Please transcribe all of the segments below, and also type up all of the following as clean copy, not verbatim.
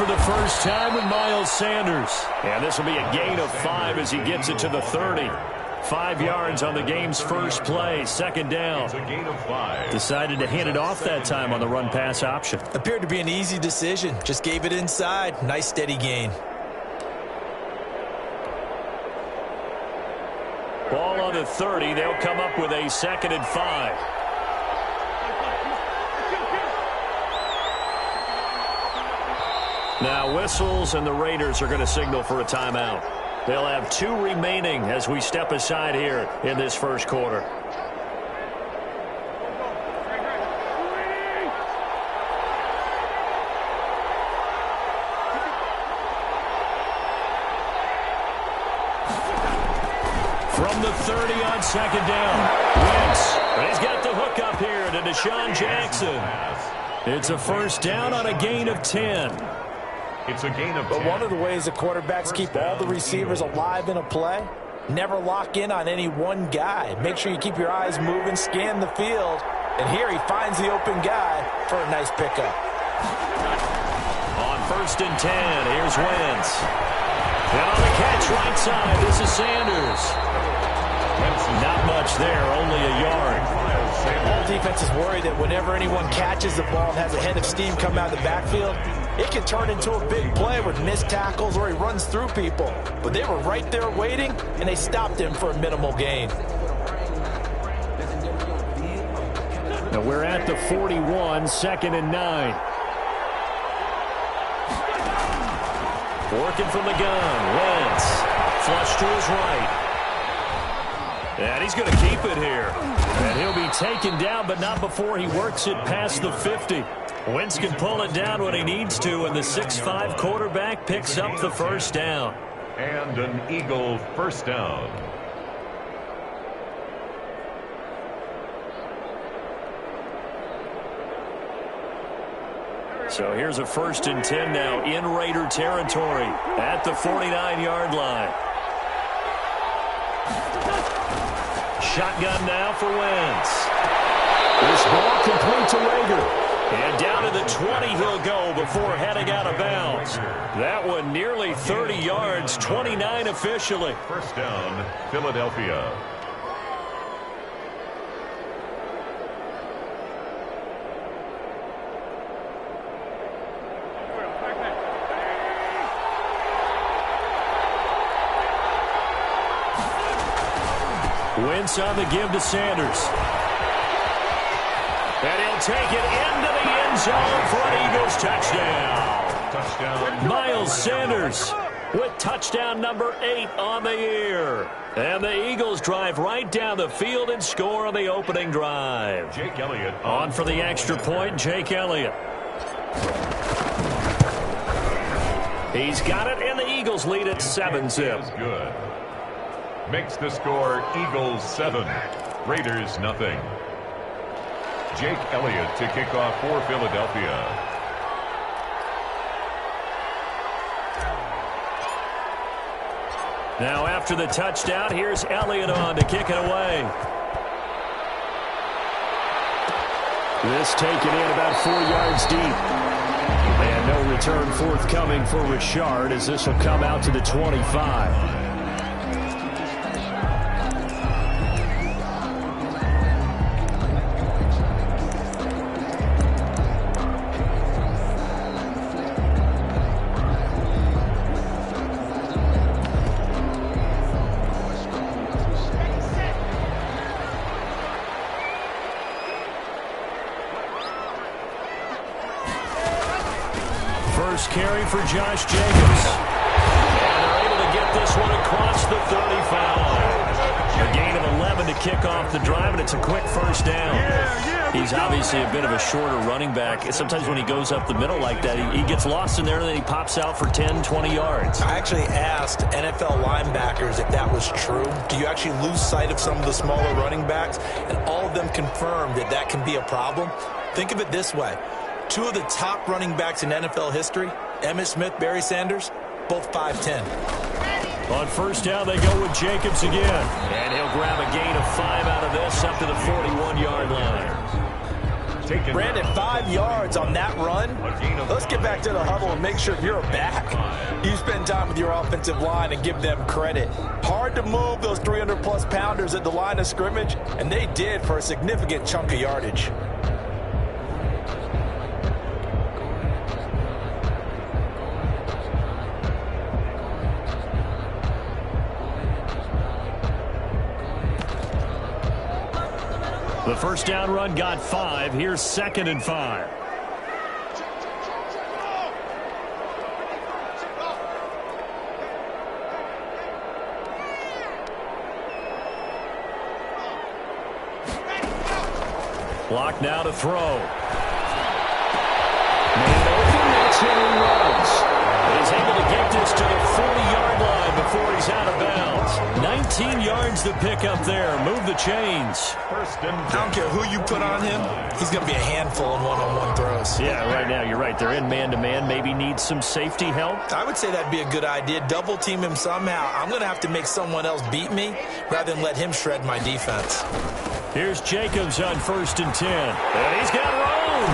for the first time with Miles Sanders. And this will be a gain of 5 as he gets it to the 30. 5 yards on the game's first play, second down. It's a gain of 5. Decided to hand it off that time on the run-pass option. Appeared to be an easy decision. Just gave it inside. Nice steady gain. Ball on the 30. They'll come up with a 2nd and 5. Now whistles, and the Raiders are going to signal for a timeout. They'll have 2 remaining as we step aside here in this first quarter. From the 30 on 2nd down. Wentz. But he's got the hook up here to Deshaun Jackson. It's a first down on a gain of 10. It's a gain of 10. But one of the ways the quarterbacks keep all the receivers alive in a play, never lock in on any one guy. Make sure you keep your eyes moving, scan the field. And here he finds the open guy for a nice pickup. On 1st and 10, here's Wentz. And on the catch right side, this is Sanders. Not much there, only a yard. All defense is worried that whenever anyone catches the ball and has a head of steam come out of the backfield, it can turn into a big play with missed tackles or he runs through people. But they were right there waiting, and they stopped him for a minimal gain. Now we're at the 41, 2nd and 9. Working from the gun, Wentz. Flush to his right. And he's going to keep it here. And he'll be taken down, but not before he works it past the 50. Wentz can pull it down when he needs to, and the 6'5" quarterback picks up the first down. And an Eagle first down. So here's a 1st and 10 now in Raider territory at the 49-yard line. Shotgun now for Wentz. This ball complete to Rager. And down to the 20 he'll go before heading out of bounds. That one nearly 30 yards, 29 officially. First down, Philadelphia. Wentz on the give to Sanders. And he'll take it into the end zone for an Eagles touchdown. Touchdown. Miles Sanders with touchdown number 8 on the year. And the Eagles drive right down the field and score on the opening drive. Jake Elliott on for the extra point, Jake Elliott. He's got it, and the Eagles lead at 7-zip. Good. Makes the score Eagles 7, Raiders nothing. Jake Elliott to kick off for Philadelphia. Now after the touchdown, here's Elliott on to kick it away. This taken in about 4 yards deep. And no return forthcoming for Richard as this will come out to the 25. First carry for Josh Jacobs. And they're able to get this one across the 35. A gain of 11 to kick off the drive, and it's a quick first down. He's obviously a bit of a shorter running back. Sometimes when he goes up the middle like that, he gets lost in there, and then he pops out for 10, 20 yards. I actually asked NFL linebackers if that was true. Do you actually lose sight of some of the smaller running backs? And all of them confirmed that that can be a problem. Think of it this way. 2 of the top running backs in NFL history, Emmitt Smith, Barry Sanders, both 5'10". On first down, they go with Jacobs again. And he'll grab a gain of 5 out of this up to the 41-yard line. Brandon, 5 yards on that run. Let's get back to the huddle and make sure you're back. You spend time with your offensive line and give them credit. Hard to move those 300-plus pounders at the line of scrimmage, and they did for a significant chunk of yardage. The first down run got 5. Here's 2nd and 5. Block now to throw. Man open, that's him and runs. He's able to get this to the 40-yard line before he's out of bounds. 19 yards to pick up there. Move the chains. I don't care who you put on him. He's going to be a handful in one-on-one throws. Yeah, right now, you're right. They're in man-to-man. Maybe needs some safety help. I would say that'd be a good idea. Double team him somehow. I'm going to have to make someone else beat me rather than let him shred my defense. Here's Jacobs on 1st and 10. And he's got room.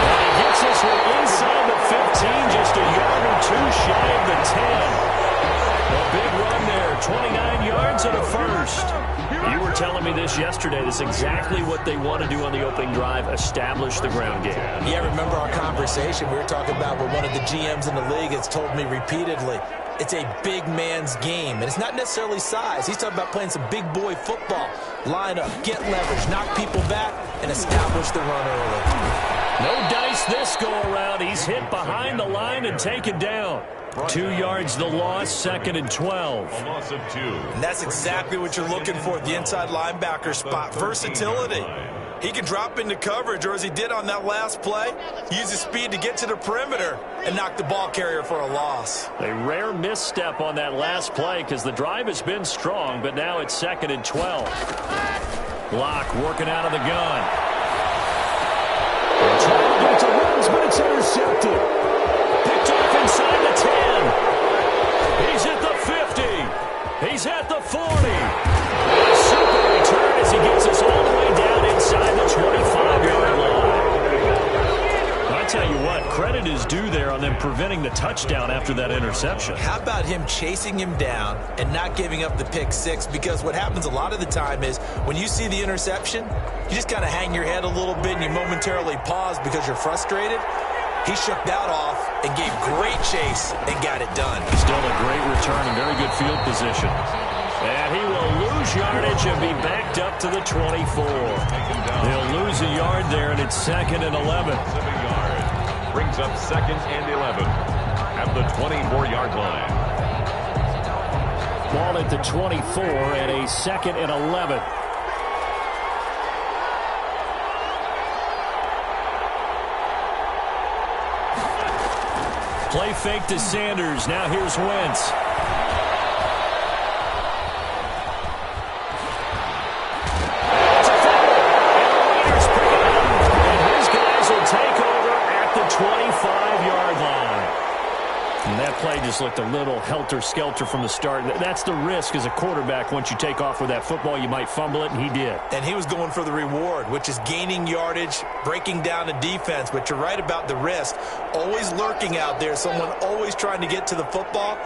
And he gets this one inside the 15, just a yard or 2 shy of the 10. A big run there, 29 yards and a first. You were telling me this yesterday. This is exactly what they want to do on the opening drive, establish the ground game. Yeah, remember our conversation we were talking about with one of the GMs in the league has told me repeatedly, it's a big man's game. And it's not necessarily size. He's talking about playing some big boy football. Line up, get leverage, knock people back, and establish the run early. No dice this go around. He's hit behind the line and taken down. 2 yards the loss, 2nd and 12. A loss of 2. And that's exactly what you're looking for at the inside linebacker spot. Versatility. He can drop into coverage, or as he did on that last play, use his speed to get to the perimeter and knock the ball carrier for a loss. A rare misstep on that last play because the drive has been strong, but now it's 2nd and 12. Block working out of the gun. Trying to get to runs, but it's intercepted. Picked off inside the 10. He's at the 50. He's at the 40. A super return as he gets us all the way down inside the 25-yard line. I tell you what, credit is due there on them preventing the touchdown after that interception. How about him chasing him down and not giving up the pick six? Because what happens a lot of the time is when you see the interception, you just kind of hang your head a little bit and you momentarily pause because you're frustrated. He shook that off and gave great chase and got it done. Still a great return and very good field position. And he will lose yardage and be backed up to the 24. He'll lose a yard there, and it's 2nd and 11. 7 yards. Brings up 2nd and 11 at the 24-yard line. Ball at the 24 and a 2nd and 11. Play fake to Sanders. Now here's Wentz. It's a fumble, and the Raiders pick it up. And his guys will take over at the 25-yard line. And that play just looked a little helter-skelter from the start. That's the risk as a quarterback. Once you take off with that football, you might fumble it, and he did. And he was going for the reward, which is gaining yardage, breaking down a defense. But you're right about the risk. Always lurking out there, someone always trying to get to the football.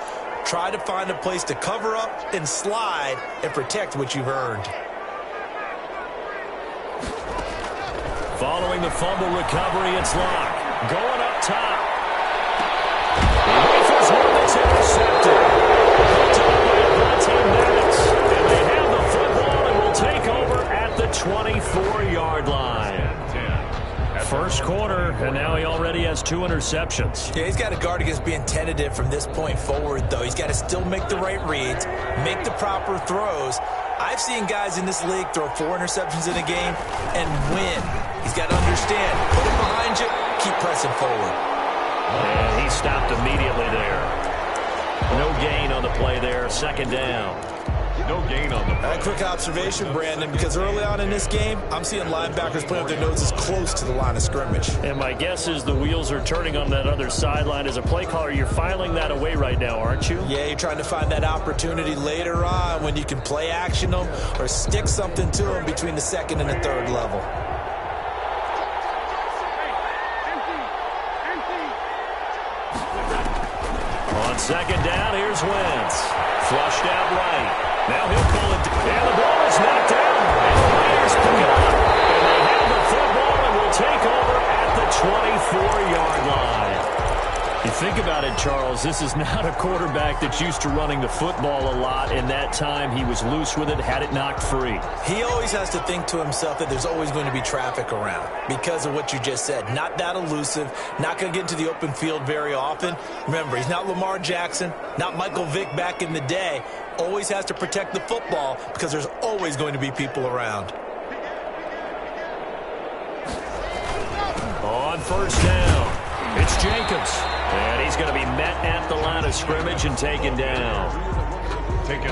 Try to find a place to cover up and slide and protect what you've earned. Following the fumble recovery, it's Locke. Going up top. It's intercepted. Picked up by Vontae Maddox. And they have the football and will take over at the 24-yard line. First quarter, and now he already has 2 interceptions. Yeah, he's got to guard against being tentative from this point forward, though. He's got to still make the right reads, make the proper throws. I've seen guys in this league throw 4 interceptions in a game and win. He's got to understand, put it behind you, keep pressing forward. And he stopped immediately there. No gain on the play there. 2nd down. No gain on the play. A quick observation, Brandon, because early on in this game, I'm seeing linebackers playing with their noses close to the line of scrimmage. And my guess is the wheels are turning on that other sideline. As a play caller, you're filing that away right now, aren't you? Yeah, you're trying to find that opportunity later on when you can play action them or stick something to them between the 2nd and the 3rd level. And he stopped immediately there. No gain on the play there. 2nd down. A quick observation, Brandon, because early on in this game, I'm seeing linebackers playing with their noses close to the line of scrimmage. And my guess is the wheels are turning on that other sideline. As a play caller, you're filing that away right now, when you can play action them or stick something to them between the 2nd and the 3rd level. Second down, here's Wentz. Flushed out right. Now he'll pull it. And the ball is knocked out. And the Raiders pick it up. And they have the football and will take over at the 24-yard line. You think about it, Charles, this is not a quarterback that's used to running the football a lot. In that time, he was loose with it, had it knocked free. He always has to think to himself that there's always going to be traffic around because of what you just said. Not that elusive, not going to get into the open field very often. Remember, he's not Lamar Jackson, not Michael Vick back in the day. Always has to protect the football because there's always going to be people around. On first down, it's Jacobs. And he's going to be met at the line of scrimmage and taken down.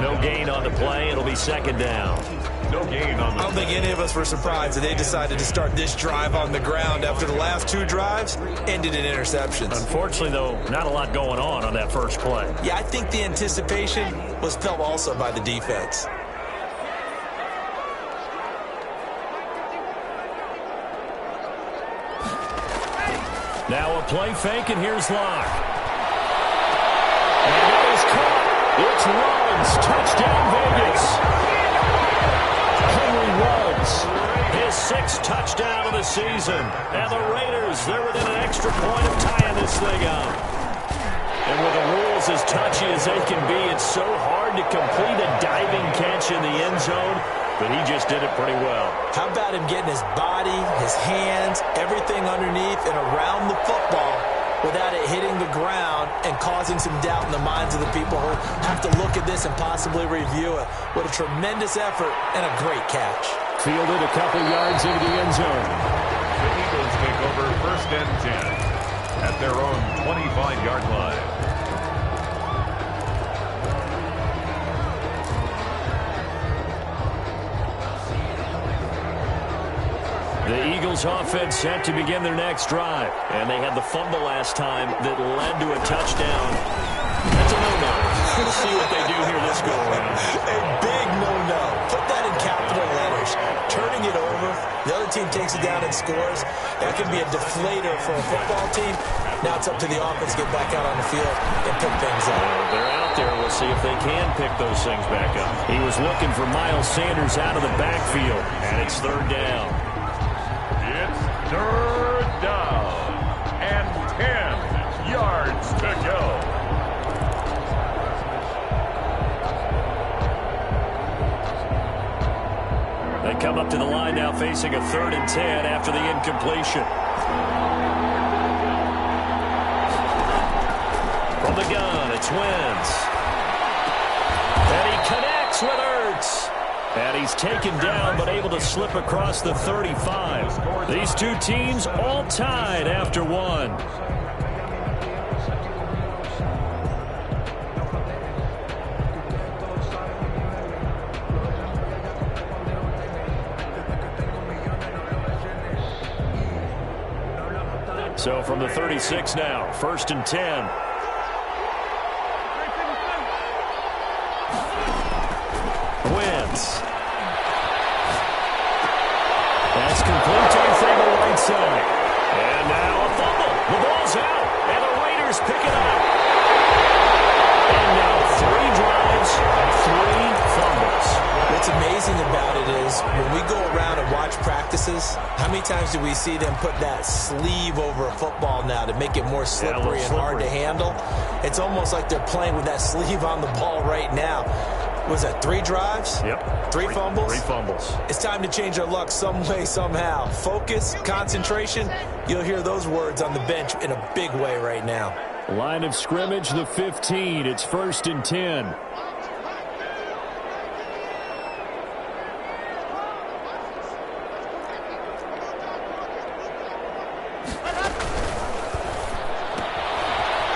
No gain on the play. It'll be second down. No gain on the I don't think any of us were surprised that they decided to start this drive on the ground after the last two drives ended in interceptions. Unfortunately, though, not a lot going on that first play. Yeah, I think the anticipation was felt also by the defense. Now a play fake, and here's Locke. And that is caught. It's Ruggs. Touchdown, Vegas. Henry Ruggs, his sixth touchdown of the season. And the Raiders, they're within an extra point of tying this thing up. And with the rules as touchy as they can be, it's so hard to complete a diving catch in the end zone. But he just did it pretty well. How about him getting his body, his hands, everything underneath and around the football without it hitting the ground and causing some doubt in the minds of the people who have to look at this and possibly review it. What a tremendous effort and a great catch. Fielded a couple yards into the end zone. The Eagles take over first and 10 at their own 25-yard line. The Eagles offense set to begin their next drive. And they had the fumble last time that led to a touchdown. That's a no-no. We'll see what they do here this go-around. A big no-no. Put that in capital letters. Turning it over. The other team takes it down and scores. That can be a deflator for a football team. Now it's up to the offense to get back out on the field and pick things up. They're out there. We'll see if they can pick those things back up. He was looking for Miles Sanders out of the backfield. And it's third down. It's third down and 10 yards to go. They come up to the line now facing a 3rd and 10 after the incompletion. From the gun, it's Wentz. And he connects with Ertz. And he's taken down but able to slip across the 35. These two teams all tied after one. So from the 36 now, 1st and 10. Wentz. That's complete to the right side. And now a fumble. The ball's out. And the Raiders pick it up. And now 3 drives, 3 fumbles. What's amazing about it is when we go around and watch practices, how many times do we see them put that sleeve over a football now to make it more slippery and hard to handle? It's almost like they're playing with that sleeve on the ball right now. Was that 3 drives? Yep. 3 fumbles? 3 fumbles. It's time to change our luck some way, somehow. Focus, concentration, you'll hear those words on the bench in a big way right now. Line of scrimmage, the 15. It's 1st and 10.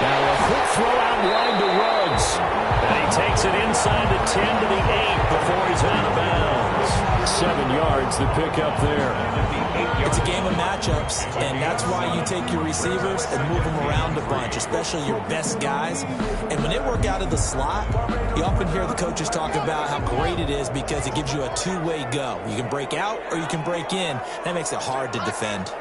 Now a quick throw out line to Ruggs. And he takes it inside the 10 to the 8 before he's out of bounds. 7 yards, the pickup there. It's a game of matchups, and that's why you take your receivers and move them around a bunch, especially your best guys. And when they work out of the slot, you often hear the coaches talk about how great it is because it gives you a two-way go. You can break out or you can break in. That makes it hard to defend.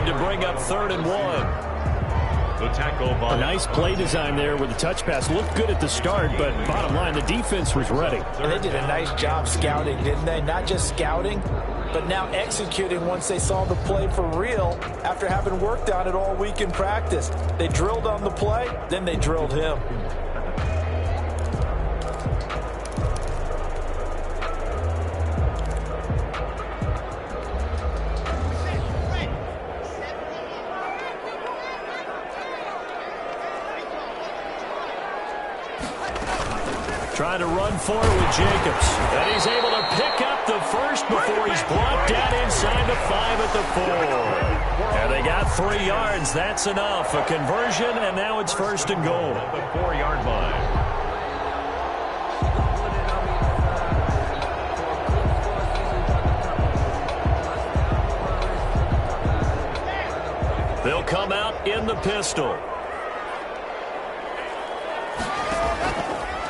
to bring up 3rd and 1. The tackle by a nice play design there with the touch pass. Looked good at the start, but bottom line, the defense was ready. And they did a nice job scouting, didn't they? Not just scouting, but now executing once they saw the play for real after having worked on it all week in practice. They drilled on the play, then they drilled him. Trying to run forward with Jacobs. And he's able to pick up the first before he's brought down inside the 5 at the 4. And they got 3 yards. That's enough. A conversion, and now it's 1st and goal. At the 4-yard line. They'll come out in the pistol.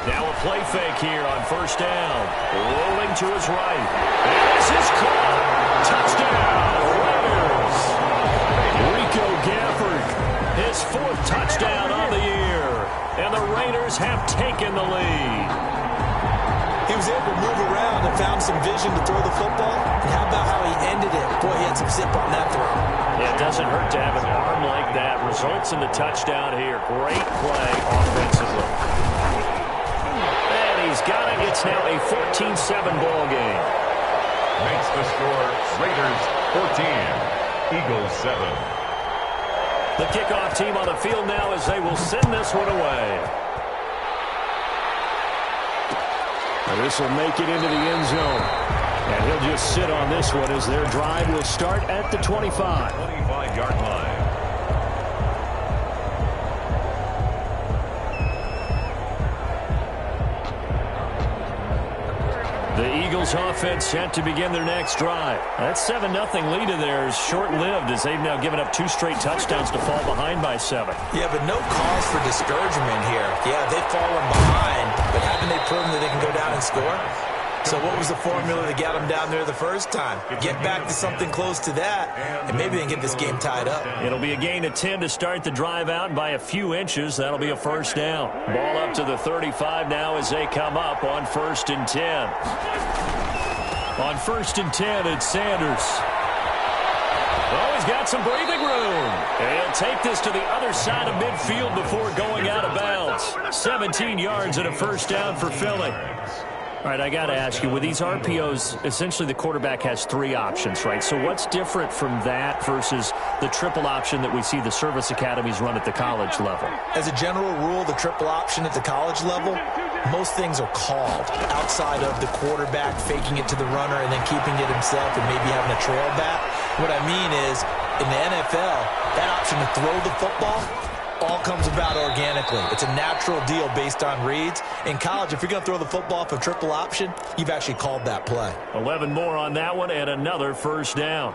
Now a play fake here on 1st down. Rolling to his right. And this is caught. Touchdown, Raiders. Rico Gafford, his 4th touchdown on the year. And the Raiders have taken the lead. He was able to move around and found some vision to throw the football. And how about how he ended it? Boy, he had some zip on that throw. Yeah, it doesn't hurt to have an arm like that. Results in the touchdown here. Great play offensively. He's got it. It's now a 14-7 ball game. Makes the score Raiders 14, Eagles 7. The kickoff team on the field now as they will send this one away. And this will make it into the end zone. And he'll just sit on this one as their drive will start at the 25. 25-yard line. The Eagles offense set to begin their next drive. That 7-0 lead of theirs short-lived as they've now given up 2 straight touchdowns to fall behind by 7. Yeah, but no cause for discouragement here. Yeah, they've fallen behind, but haven't they proven that they can go down and score? So what was the formula to get them down there the first time? Get back to something close to that, and maybe they can get this game tied up. It'll be a gain of 10 to start the drive out by a few inches. That'll be a 1st down. Ball up to the 35 now as they come up on 1st and 10. On 1st and 10, it's Sanders. Oh, he's got some breathing room. And he'll take this to the other side of midfield before going out of bounds. 17 yards and a 1st down for Philly. All right, I got to ask you, with these RPOs, essentially the quarterback has 3 options, right? So what's different from that versus the triple option that we see the service academies run at the college level? As a general rule, the triple option at the college level, most things are called outside of the quarterback faking it to the runner and then keeping it himself and maybe having a trail back. What I mean is, in the NFL, that option to throw the football all comes about organically. It's a natural deal based on reads. In college, if you're going to throw the football for triple option, you've actually called that play. 11 more on that one and another 1st down.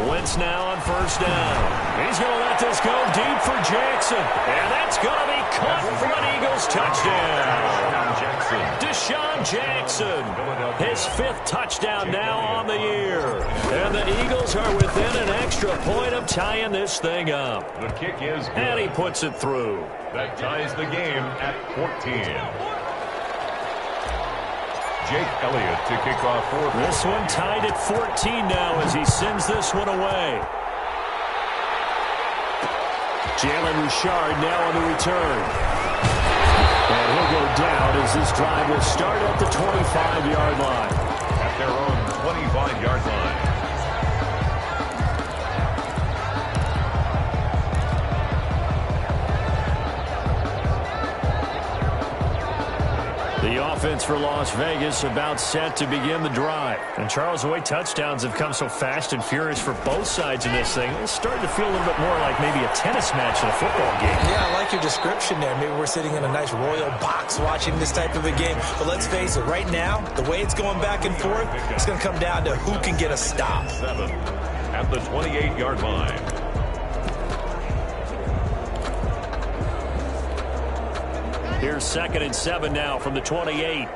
Wentz now on 1st down. He's going to let this go deep for Jackson. And that's going to be caught for an Eagles touchdown. Deshaun Jackson, his 5th touchdown now on the year. And the Eagles are within an extra point of tying this thing up. The kick is good. And he puts it through. That ties the game at 14. Jake Elliott to kick off 4. This one tied at 14 now as he sends this one away. Jalen Richard now on the return. And he'll go down as this drive will start at the 25-yard line. At their own 25-yard line. The offense offense for Las Vegas about set to begin the drive. And Charles, the way touchdowns have come so fast and furious for both sides in this thing, it's starting to feel a little bit more like maybe a tennis match than a football game. Yeah, I like your description there. Maybe we're sitting in a nice royal box watching this type of a game. But let's face it, right now, the way it's going back and forth, it's going to come down to who can get a stop. 7 at the 28-yard line. Here's 2nd and 7 now from the 28.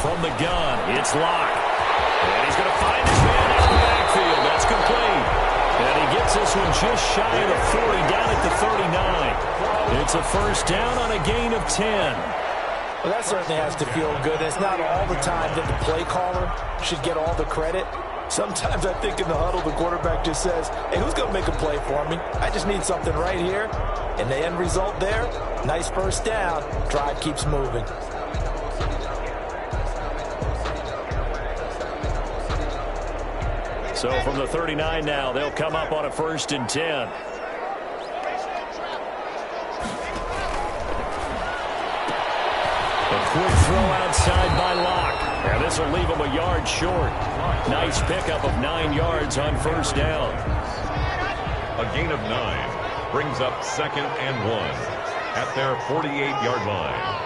From the gun, it's Locke. And he's going to find his man out of the backfield. That's complete. And he gets this one just shy of the 40, down at the 39. It's a first down on a gain of 10. Well, that certainly has to feel good. It's not all the time that the play caller should get all the credit. Sometimes I think in the huddle, the quarterback just says, hey, who's going to make a play for me? I just need something right here. And the end result there, nice first down. Drive keeps moving. So from the 39 now, they'll come up on a 1st and 10. A quick throw outside by Locke. And this will leave him a yard short. Nice pickup of 9 yards on first down. A gain of 9 brings up 2nd and 1 at their 48-yard line.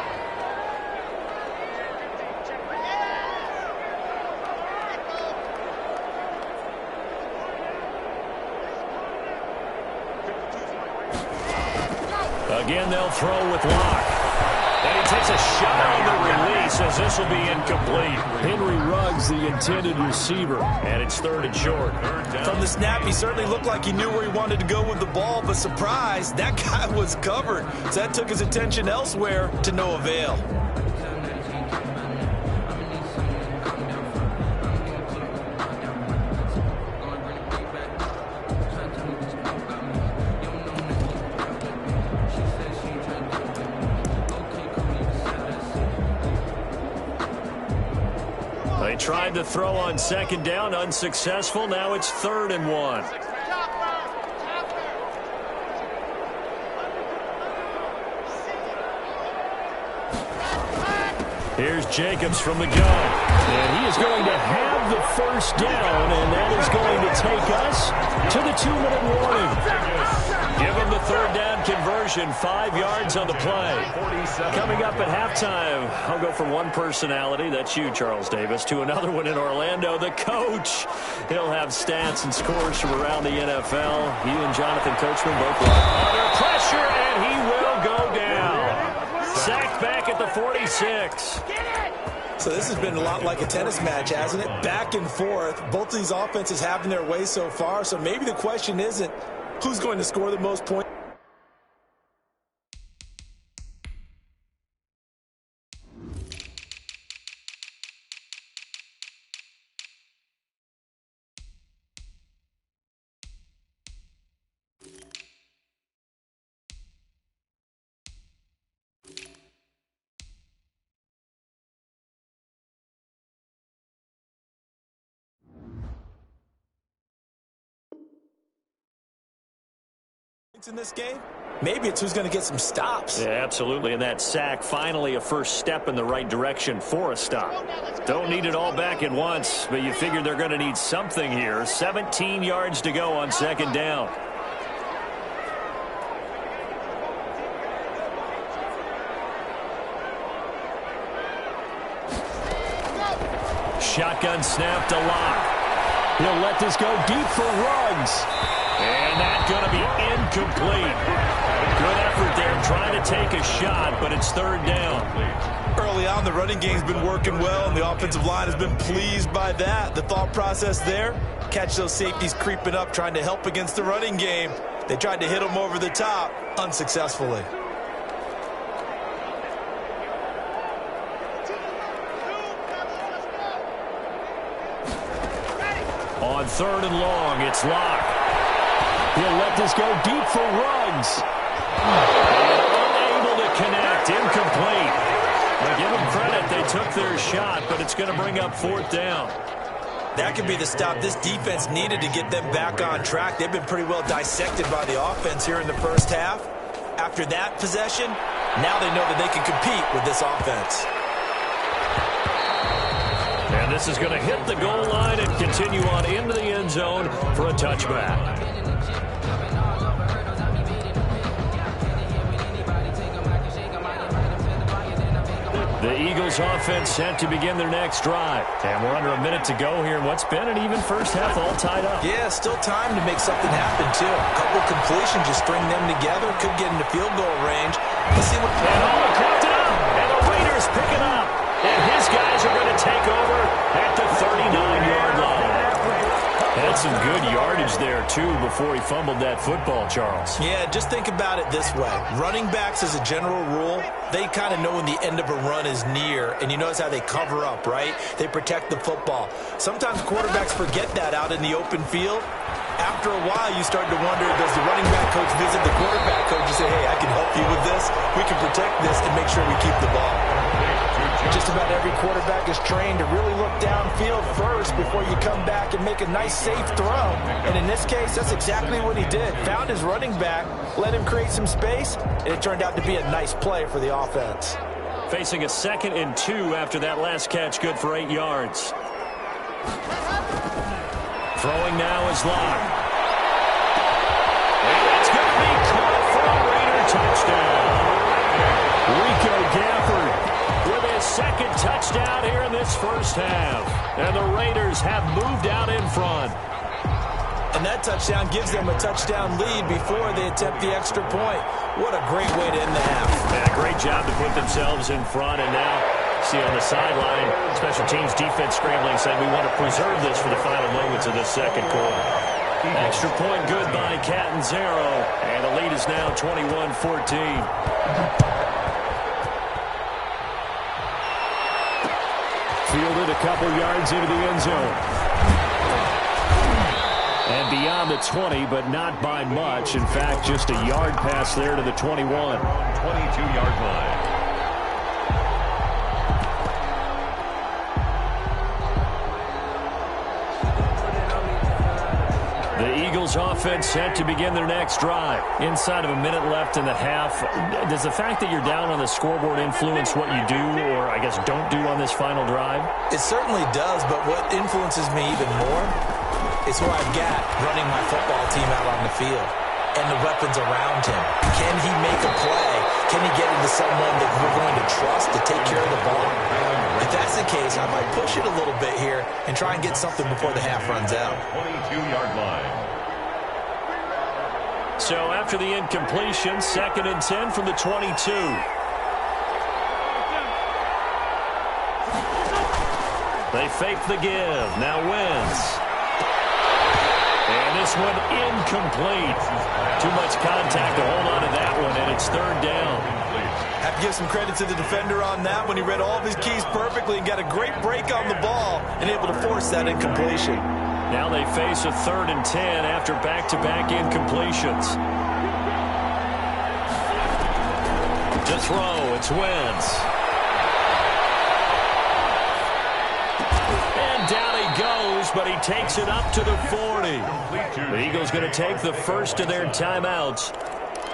Again, they'll throw with Locke. And he takes a shot on the release as this will be incomplete. Henry Ruggs, the intended receiver, and it's 3rd and short. From the snap, he certainly looked like he knew where he wanted to go with the ball, but surprise, that guy was covered. So that took his attention elsewhere to no avail. They tried to throw on 2nd down, unsuccessful. Now it's 3rd and 1. Here's Jacobs from the gun. And he is going to have the first down, and that is going to take us to the 2-minute warning. Give him the 3rd down conversion, 5 yards on the play. Coming up at halftime, I'll go from one personality, that's you, Charles Davis, to another one in Orlando, the coach. He'll have stats and scores from around the NFL. He and Jonathan Coachman both under pressure, and he will go down. Sacked back at the 46. So this has been a lot like a tennis match, hasn't it? Back and forth. Both of these offenses having their way so far. So maybe the question isn't who's going to score the most points. In this game, maybe it's who's going to get some stops. Yeah, absolutely. And that sack, finally a first step in the right direction for a stop. Don't need it all back at once, but you figure they're going to need something here. 17 yards to go on 2nd down. Shotgun snap to Locke. He'll let this go deep for Ruggs. And that's going to be incomplete. Good effort there trying to take a shot, but it's 3rd down. Early on, the running game's been working well, and the offensive line has been pleased by that. The thought process there, catch those safeties creeping up, trying to help against the running game. They tried to hit them over the top, unsuccessfully. On 3rd and long, it's Locke. He'll let this go deep for Ruggs. Unable to connect. Incomplete. took their shot, but it's going to bring up fourth down. That could be the stop this defense needed to get them back on track. They've been pretty well dissected by the offense here in the first half. After that possession, now they know that they can compete with this offense. And this is going to hit the goal line and continue on into the end zone for a touchback. The Eagles offense set to begin their next drive. And we're under a minute to go here in what's been an even first half all tied up. Yeah, still time to make something happen, too. A couple completions, just string them together. Could get into field goal range. Let's see what... And cracked it up. And the Raiders pick it up. And his guys are going to take over at the 39-yard line. That's some good yardage there, too, before he fumbled that football, Charles. Yeah, just think about it this way. Running backs, as a general rule, they kind of know when the end of a run is near, and you notice how they cover up, right? They protect the football. Sometimes quarterbacks forget that out in the open field. After a while, you start to wonder, does the running back coach visit the quarterback coach and say, hey, I can help you with this. We can protect this and make sure we keep the ball. Just about every quarterback is trained to really look downfield first before you come back and make a nice, safe throw. And in this case, that's exactly what he did. Found his running back, let him create some space, and it turned out to be a nice play for the offense. Facing a 2nd and 2 after that last catch, good for 8 yards. Throwing now is Locke. And it's going to be caught for a Raider touchdown. Rico Gafford with his 2nd touchdown here in this first half. And the Raiders have moved out in front. And that touchdown gives them a touchdown lead before they attempt the extra point. What a great way to end the half. Yeah, great job to put themselves in front. And now, see on the sideline, special teams defense scrambling, said we want to preserve this for the final moments of this second quarter. Extra point good by Catanzaro. And the lead is now 21-14. Fielded a couple yards into the end zone. And beyond the 20, but not by much. In fact, just a yard pass there to the 21. 22-yard line. The Eagles offense set to begin their next drive. Inside of a minute left in the half. Does the fact that you're down on the scoreboard influence what you do, or I guess don't do on this final drive? It certainly does, but what influences me even more is who I've got running my football team out on the field and the weapons around him. Can he make a play? Can he get into someone that we're going to trust to take care of the ball? If that's the case, I might push it a little bit here and try and get something before the half runs out. 22-yard line. So after the incompletion, 2nd and 10 from the 22. They fake the give. Now wins. And this one incomplete. Too much contact to hold on to that one, and it's 3rd down. Have to give some credit to the defender on that when he read all of his keys perfectly and got a great break on the ball and able to force that incompletion. Now they face a 3rd and 10 after back-to-back incompletions. To throw, it's Wentz. And down he goes, but he takes it up to the 40. The Eagles going to take the first of their timeouts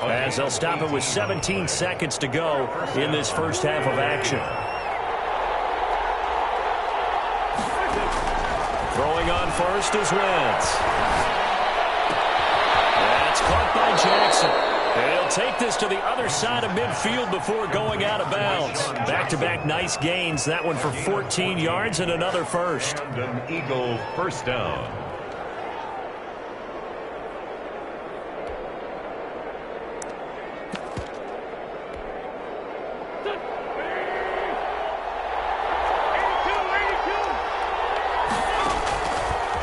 as they'll stop it with 17 seconds to go in this first half of action. Throwing on first is Wentz. That's caught by Jackson. And he'll take this to the other side of midfield before going out of bounds. Back-to-back nice gains. That one for 14 yards and another first. An Eagle first down.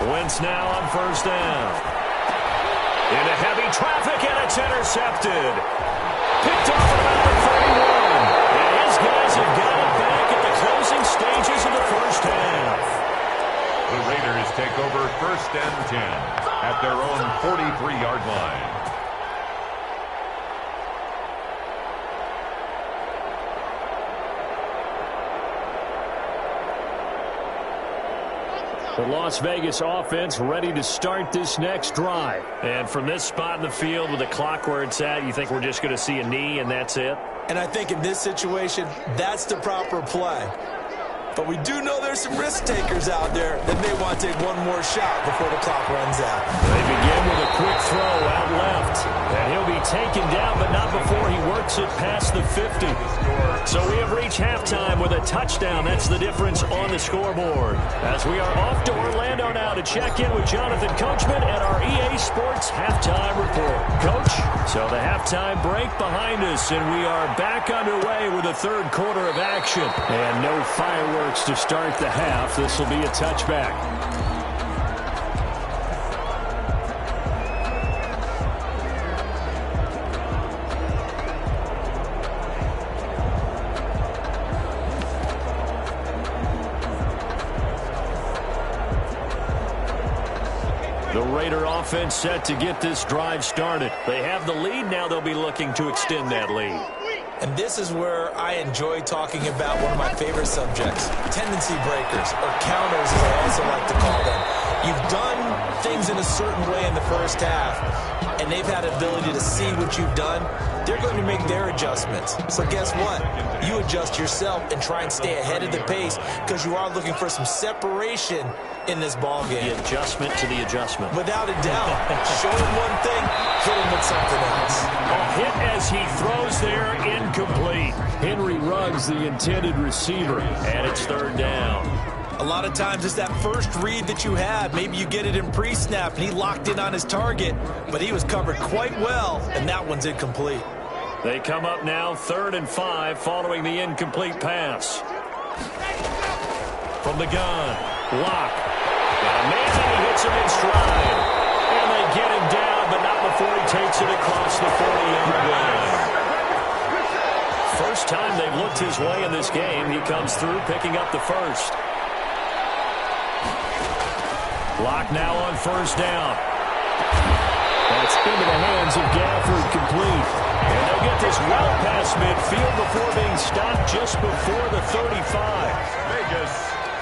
Wentz now on first down. Into heavy traffic, and it's intercepted. Picked off about the 31. And his guys have got it back at the closing stages of the first half. The Raiders take over 1st and 10 at their own 43-yard line. The Las Vegas offense ready to start this next drive. And from this spot in the field with the clock where it's at, you think we're just going to see a knee and that's it? And I think in this situation, that's the proper play. But we do know there's some risk takers out there that may want to take one more shot before the clock runs out. They begin with a quick throw out left. And he'll be taken down, but not before he works it past the 50. So we have reached halftime with a touchdown. That's the difference on the scoreboard. As we are off to Orlando now to check in with Jonathan Coachman at our EA Sports Halftime Report. Coach, so the halftime break behind us, and we are back underway with the third quarter of action. And no fireworks to start the half. This will be a touchback. The Raider offense set to get this drive started. They have the lead now. They'll be looking to extend that lead. And this is where I enjoy talking about one of my favorite subjects, tendency breakers, or counters as I also like to call them. You've done things in a certain way in the first half, and they've had an ability to see what you've done. They're going to make their adjustments. So guess what? You adjust yourself and try and stay ahead of the pace because you are looking for some separation in this ball game. The adjustment to the adjustment. Without a doubt. Show him one thing, hit him with something else. A hit as he throws there, incomplete. Henry Ruggs, the intended receiver, and it's third down. A lot of times it's that first read that you have. Maybe you get it in pre-snap, and he locked in on his target, but he was covered quite well, and that one's incomplete. They come up now 3rd and 5 following the incomplete pass. From the gun, Locke. Got a man, and he hits him in stride. And they get him down, but not before he takes it across the 40-yard line. First time they've looked his way in this game. He comes through, picking up the first. Locke now on first down. That's into the hands of Gafford, complete. And they'll get this well past midfield before being stopped just before the 35. Vegas.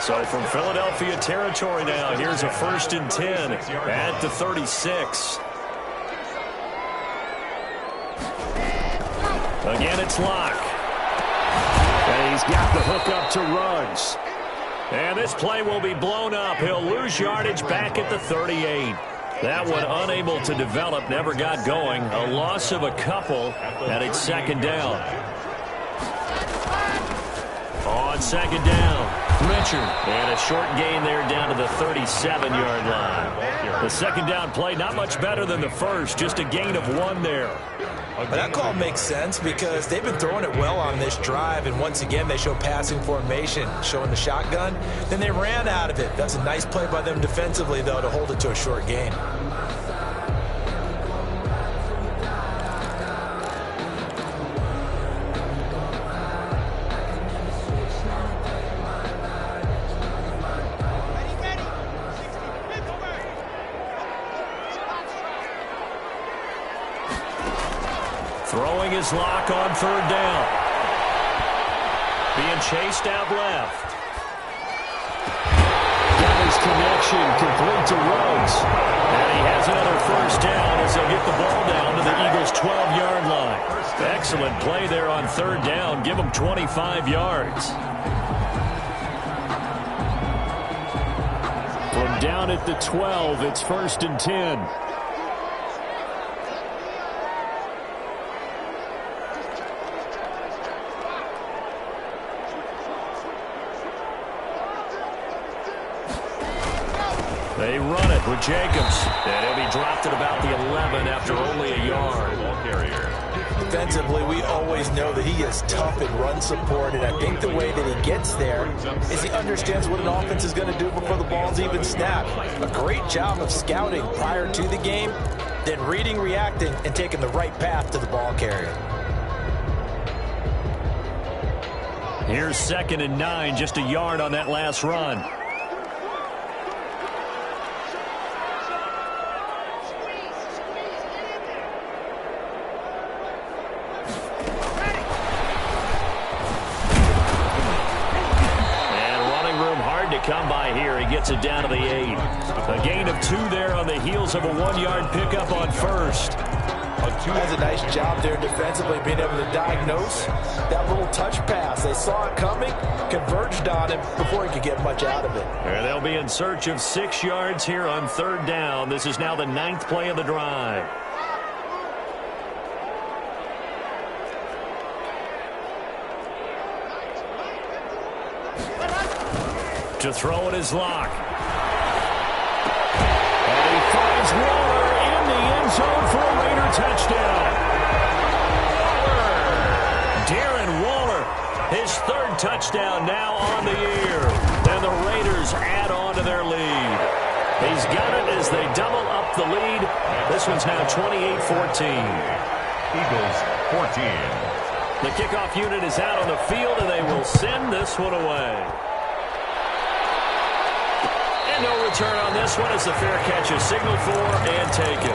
So from Philadelphia territory now, here's a 1st and 10 at the 36. Again, it's Locke. And he's got the hook up to Ruggs. And this play will be blown up. He'll lose yardage back at the 38. That one unable to develop, never got going. A loss of a couple, and it's 2nd down. On 2nd down, Richard. And a short gain there down to the 37-yard line. The 2nd down play, not much better than the first, just a gain of 1 there. But that call makes sense because they've been throwing it well on this drive, and once again they show passing formation, showing the shotgun. Then they ran out of it. That's a nice play by them defensively, though, to hold it to a short gain. Throwing his Locke on 3rd down. Being chased out left. Got his connection complete to Ruggs. And he has another 1st down as they'll get the ball down to the Eagles' 12-yard line. Excellent play there on 3rd down. Give them 25 yards. From down at the 12, it's 1st and 10. They run it with Jacobs. And he'll be dropped at about the 11 after only a yard. Ball carrier. Defensively, we always know that he is tough in run support, and I think the way that he gets there is he understands what an offense is going to do before the ball's even snapped. A great job of scouting prior to the game, then reading, reacting, and taking the right path to the ball carrier. Here's 2nd and 9, just a yard on that last run. gets it down to the 8. A gain of 2 there on the heels of a 1-yard pickup on first. That's a nice job there defensively, being able to diagnose that little touch pass. They saw it coming, converged on him before he could get much out of it. And they'll be in search of 6 yards here on 3rd down. This is now the 9th play of the drive. To throw it is Locke. And he finds Waller in the end zone for a Raider touchdown. Darren Waller, his 3rd touchdown now on the year. And the Raiders add on to their lead. He's got it as they double up the lead. This one's now 28-14. Eagles 14. The kickoff unit is out on the field, and they will send this one away. No return on this one as the fair catch is signaled for and taken.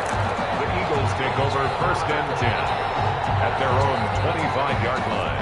The Eagles take over 1st and 10 at their own 25-yard line.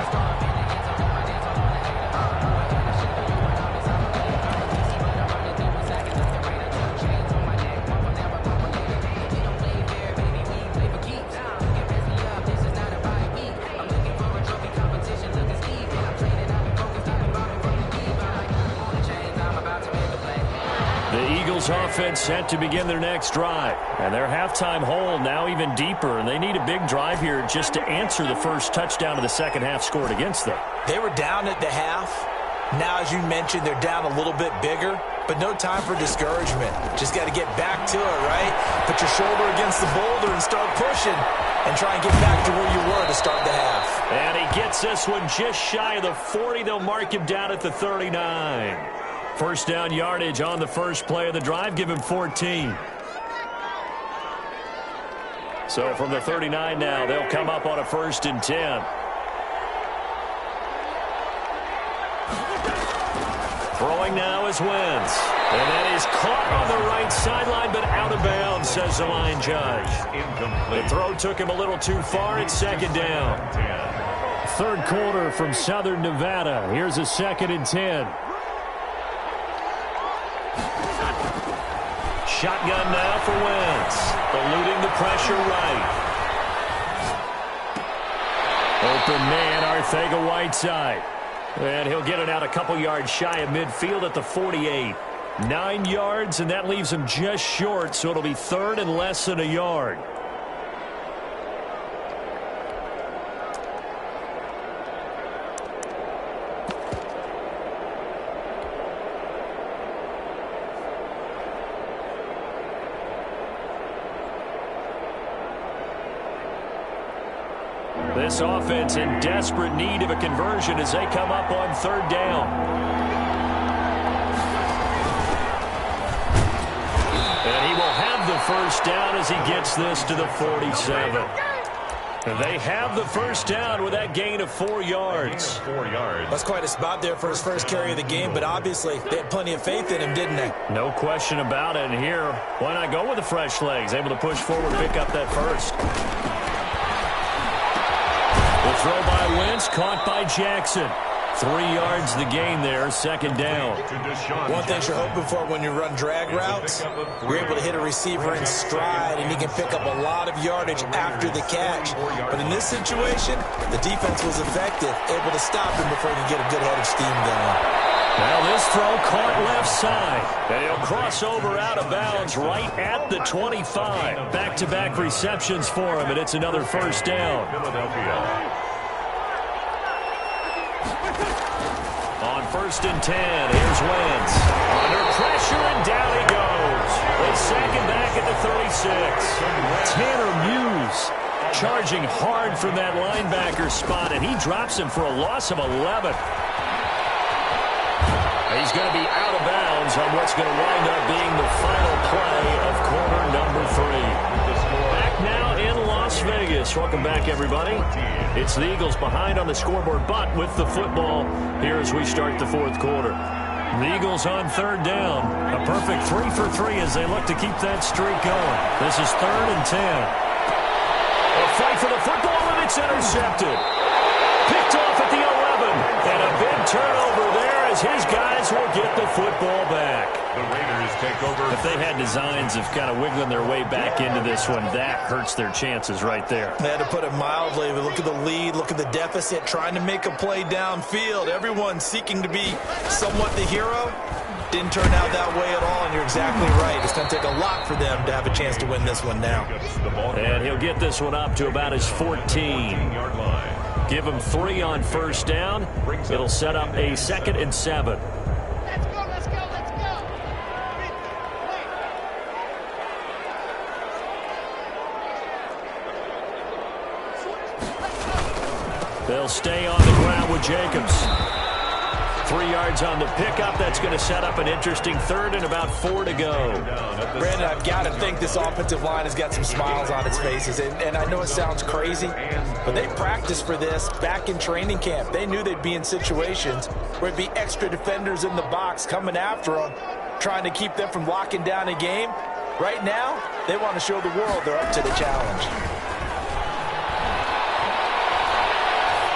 Offense set to begin their next drive. And their halftime hole now even deeper, and they need a big drive here just to answer the first touchdown of the second half scored against them. They were down at the half. Now, as you mentioned, they're down a little bit bigger, but no time for discouragement. Just got to get back to it, right? Put your shoulder against the boulder and start pushing and try and get back to where you were to start the half. And he gets this one just shy of the 40. They'll mark him down at the 39. First down yardage on the first play of the drive. Give him 14. So from the 39 now, they'll come up on a 1st and 10. Throwing now is Wentz. And that is caught on the right sideline, but out of bounds, says the line judge. Incomplete. The throw took him a little too far. It's 2nd down. 3rd quarter from Southern Nevada. Here's a 2nd and 10. Shotgun now for Wentz. Eluding the pressure right. Open man, Arcega-Whiteside. And he'll get it out a couple yards shy of midfield at the 48. 9 yards, and that leaves him just short, so it'll be 3rd and less than a yard. This offense in desperate need of a conversion as they come up on 3rd down. And he will have the first down as he gets this to the 47. They have the first down with that gain of 4 yards. 4 yards. That's quite a spot there for his first carry of the game, but obviously they had plenty of faith in him, didn't they? No question about it. And here, why not go with the fresh legs? Able to push forward, pick up that first. The throw by Wentz, caught by Jackson. 3 yards the gain there, 2nd down. One thing you're hoping for when you run drag routes, you're able to hit a receiver in stride, and he can pick up a lot of yardage after the catch. But in this situation, the defense was effective, able to stop him before he could get a good head of steam going. Now this throw caught left side. And he'll cross over out of bounds right at the 25. Back-to-back receptions for him, and it's another first down. Philadelphia. On 1st and 10, here's Wentz. Under pressure, and down he goes. They sack him back at the 36. Tanner Muse charging hard from that linebacker spot, and he drops him for a loss of 11. He's going to be out of bounds on what's going to wind up being the final play of quarter number 3. Back now in Las Vegas. Welcome back, everybody. It's the Eagles behind on the scoreboard, but with the football here as we start the 4th quarter. The Eagles on 3rd down. A perfect 3 for 3 as they look to keep that streak going. This is 3rd and 10. A fight for the football, and it's intercepted. Picked off at the 11. And a big Turnover there as his guys will get the football back. The Raiders take over. If they had designs of kind of wiggling their way back into this one, that hurts their chances right there. They had to put it mildly, but look at the lead, look at the deficit, trying to make a play downfield. Everyone seeking to be somewhat the hero. Didn't turn out that way at all, and you're exactly right. It's going to take a lot for them to have a chance to win this one now. And he'll get this one up to about his 14-yard line. Give him 3 on first down. It'll set up a 2nd and 7. Let's go. They'll stay on the ground with Jacobs. 3 yards on the pickup. That's going to set up an interesting 3rd and about 4 to go. Brandon, I've got to think this offensive line has got some smiles on its faces. And I know it sounds crazy, but they practiced for this back in training camp. They knew they'd be in situations where it'd be extra defenders in the box coming after them, trying to keep them from locking down a game. Right now, they want to show the world they're up to the challenge.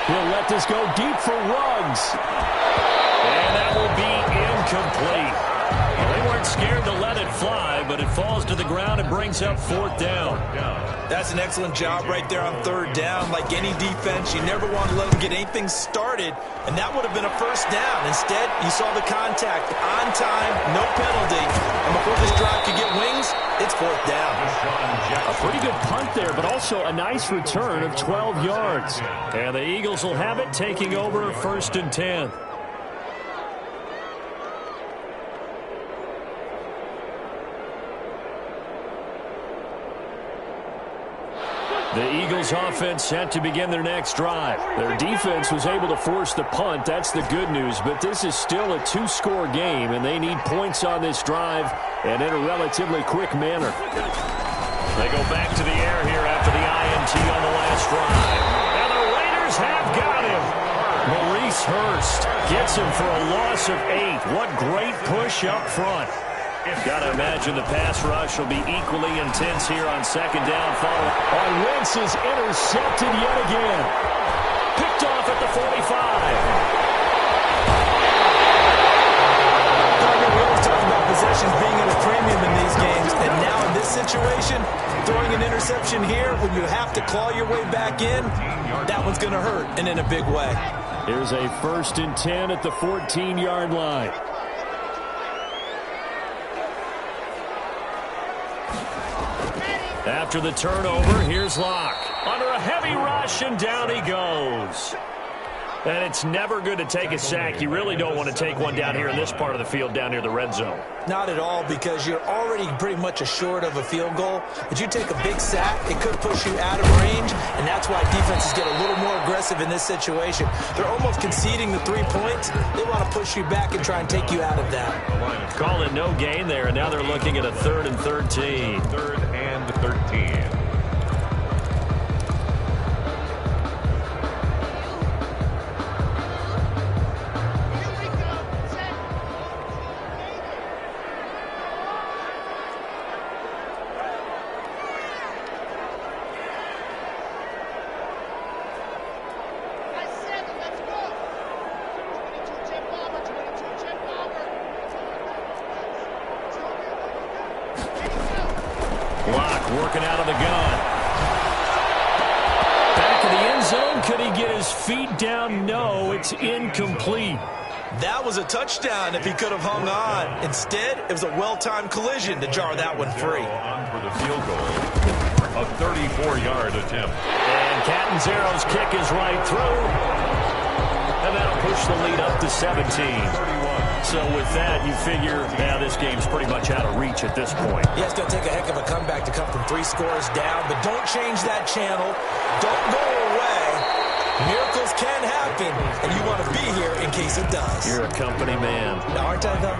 He'll let this go deep for Ruggs. And that will be incomplete. Well, they weren't scared to let it fly, but it falls to the ground and brings up 4th down. That's an excellent job right there on 3rd down. Like any defense, you never want to let them get anything started, and that would have been a 1st down. Instead, you saw the contact on time, no penalty, and before this drive could get wings, it's 4th down. A pretty good punt there, but also a nice return of 12 yards. And the Eagles will have it, taking over 1st and 10. The Eagles offense set to begin their next drive. Their defense was able to force the punt. That's the good news. But this is still a 2-score game, and they need points on this drive and in a relatively quick manner. They go back to the air here after the INT on the last drive. And the Raiders have got him. Maurice Hurst gets him for a loss of 8. What great push up front. Got to imagine the pass rush will be equally intense here on 2nd down. Wentz is intercepted yet again. Picked off at the 45. We always talk about possessions being at a premium in these games, and now in this situation, throwing an interception here when you have to claw your way back in, that one's going to hurt, and in a big way. Here's a 1st and 10 at the 14-yard line. After the turnover, here's Locke. Under a heavy rush, and down he goes. And it's never good to take a sack. You really don't want to take one down here in this part of the field, down near the red zone. Not at all, because you're already pretty much assured of a field goal. But you take a big sack, it could push you out of range, and that's why defenses get a little more aggressive in this situation. They're almost conceding the 3 points. They want to push you back and try and take you out of that. Call it no gain there, and now they're looking at a 3rd and 13. 3rd and 13. Working out of the gun. Back of the end zone. Could he get his feet down? No, it's incomplete. That was a touchdown if he could have hung on. Instead, it was a well-timed collision to jar that one free. On for the field goal. A 34-yard attempt. And Catanzaro's kick is right through. And that'll push the lead up to 17. 31. So with that, you figure now this game's pretty much out of reach at this point. Yeah, it's going to take a heck of a comeback to come from 3 scores down, but don't change that channel. Don't go away. Miracles can happen, and you want to be here in case it does. You're a company man. Aren't I, though?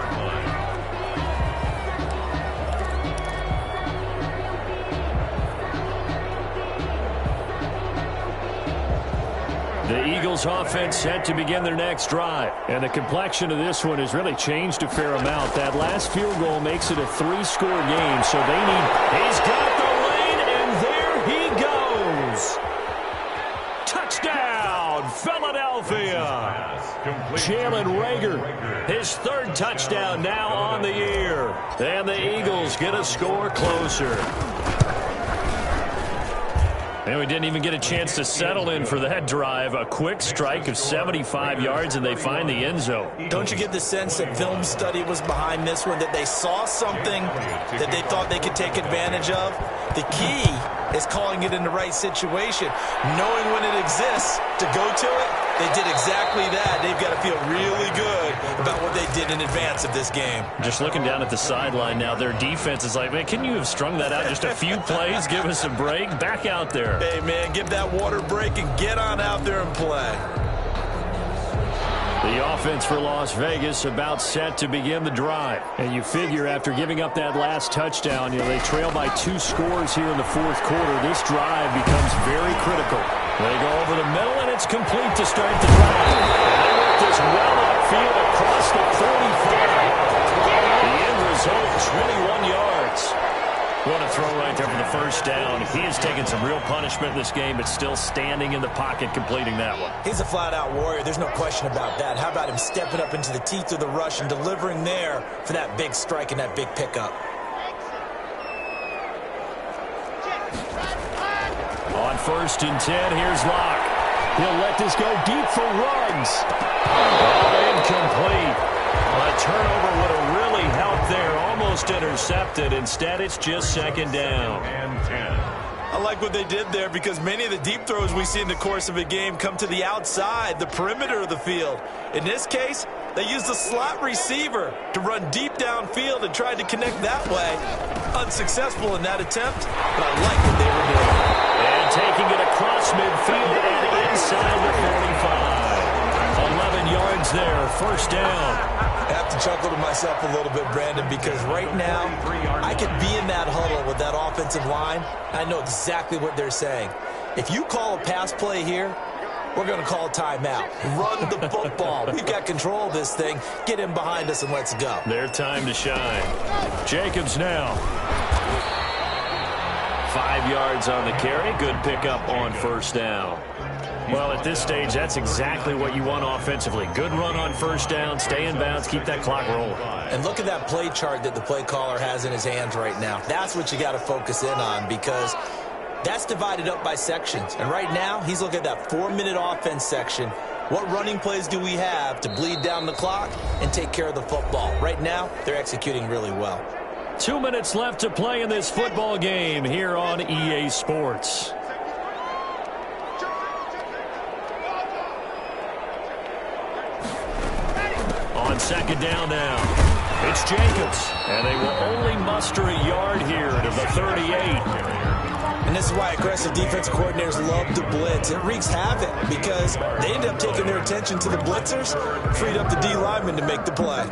The Eagles offense set to begin their next drive. And the complexion of this one has really changed a fair amount. That last field goal makes it a 3-score game, so they need... He's got the lane, and there he goes. Touchdown, Philadelphia. Jalen Reagor, his third touchdown now on the year. And the Eagles get a score closer. And we didn't even get a chance to settle in for that drive. A quick strike of 75 yards, and they find the end zone. Don't you get the sense that film study was behind this one, that they saw something that they thought they could take advantage of? The key is calling it in the right situation, knowing when it exists to go to it. They did exactly that. They've got to feel really good about what they did in advance of this game. Just looking down at the sideline now, their defense is like, man, can you have strung that out just a few plays? Give us a break. Back out there. Hey, man, give that water break and get on out there and play. The offense for Las Vegas about set to begin the drive. And you figure after giving up that last touchdown, they trail by 2 scores here in the fourth quarter. This drive becomes very critical. They go over the middle, and it's complete to start the drive. And they work this well upfield across the 45. The end result, 21 yards. What a throw right there for the first down. He has taken some real punishment in this game, but still standing in the pocket completing that one. He's a flat-out warrior. There's no question about that. How about him stepping up into the teeth of the rush and delivering there for that big strike and that big pickup? On 1st and 10, here's Locke. He'll let this go deep for Ruggs. Oh, incomplete. A turnover would have really helped there. Almost intercepted. Instead, it's just 2nd down. And 10. I like what they did there because many of the deep throws we see in the course of a game come to the outside, the perimeter of the field. In this case, they used a slot receiver to run deep downfield and tried to connect that way. Unsuccessful in that attempt, but I like what they were doing. And taking it across midfield and inside the 45. 11 yards there, 1st down. I have to chuckle to myself a little bit, Brandon, because right now I could be in that huddle with that offensive line. I know exactly what they're saying. If you call a pass play here, we're going to call a timeout. Run the football. We've got control of this thing. Get him behind us and let's go. Their time to shine. Jacobs now. 5 yards on the carry. Good pickup on 1st down. Well, at this stage, that's exactly what you want offensively. Good run on 1st down, stay in bounds, keep that clock rolling. And look at that play chart that the play caller has in his hands right now. That's what you got to focus in on because that's divided up by sections. And right now, he's looking at that 4-minute offense section. What running plays do we have to bleed down the clock and take care of the football? Right now, they're executing really well. 2 minutes left to play in this football game here on EA Sports. On 2nd down now, it's Jacobs, and they will only muster a yard here to the 38. And this is why aggressive defensive coordinators love to blitz. It wreaks havoc because they end up taking their attention to the blitzers, freed up the D lineman to make the play.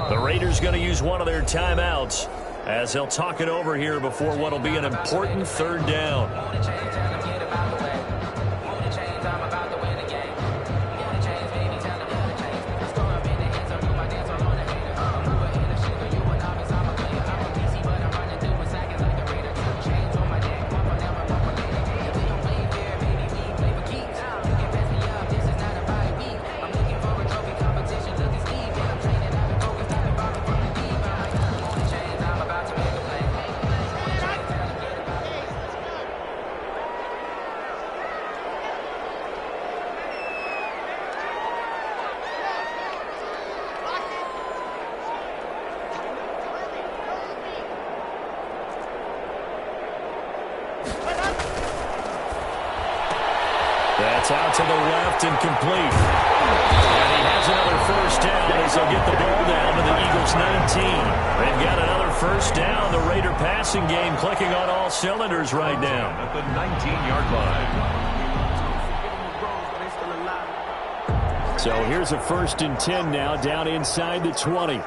The Raiders going to use one of their timeouts as they'll talk it over here before what will be an important 3rd down. That's out to the left and complete. And he has another 1st down as they'll get the ball down to the Eagles 19. They've got another 1st down. The Raider passing game clicking on all cylinders right now. At the 19-yard line. So here's a 1st and 10 now down inside the 20.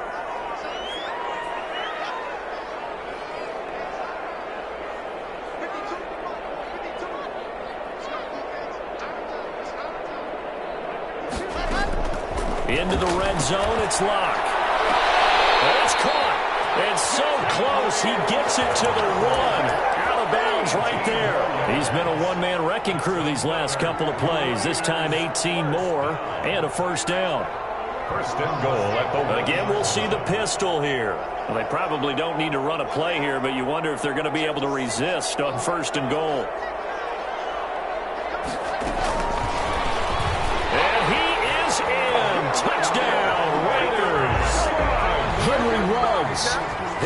Into the red zone, it's Locke. Oh, it's caught. It's so close, he gets it to the 1. Out of bounds right there. He's been a one-man wrecking crew these last couple of plays. This time 18 more and a first down. First and goal at the 1. Again, we'll see the pistol here. Well, they probably don't need to run a play here, but you wonder if they're going to be able to resist on first and goal. And he is in. Touchdown, Raiders. Henry Ruggs,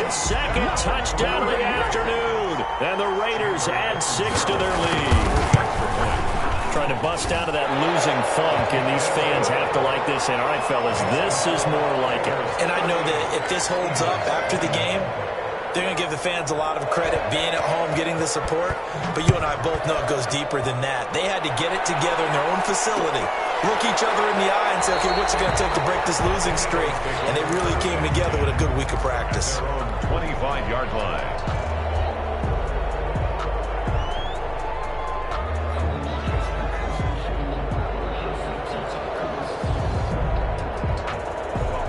his second touchdown of the afternoon. And the Raiders add 6 to their lead. Trying to bust out of that losing funk, and these fans have to like this. And all right, fellas, this is more like it. And I know that if this holds up after the game, they're going to give the fans a lot of credit being at home, getting the support. But you and I both know it goes deeper than that. They had to get it together in their own facility, look each other in the eye and say, okay, what's it going to take to break this losing streak? And they really came together with a good week of practice. 25-yard line.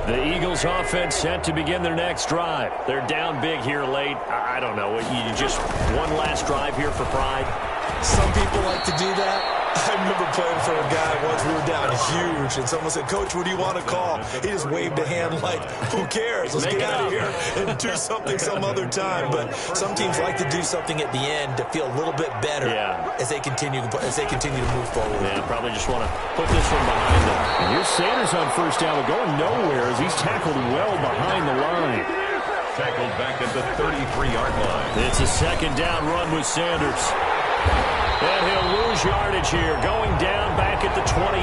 The Eagles offense set to begin their next drive. They're down big here late. I don't know. You just one last drive here for pride? Some people like to do that. I remember playing for a guy once. We were down huge, and someone said, Coach, what do you want to call? He just waved a hand like, who cares? Let's get out of here and do something some other time. But some teams like to do something at the end to feel a little bit better as they continue to move forward. Yeah, probably just want to put this one behind them. And here's Sanders on first down, but going nowhere as he's tackled well behind the line. Tackled back at the 33-yard line. It's a second down run with Sanders. And he'll lose yardage here, going down back at the 28.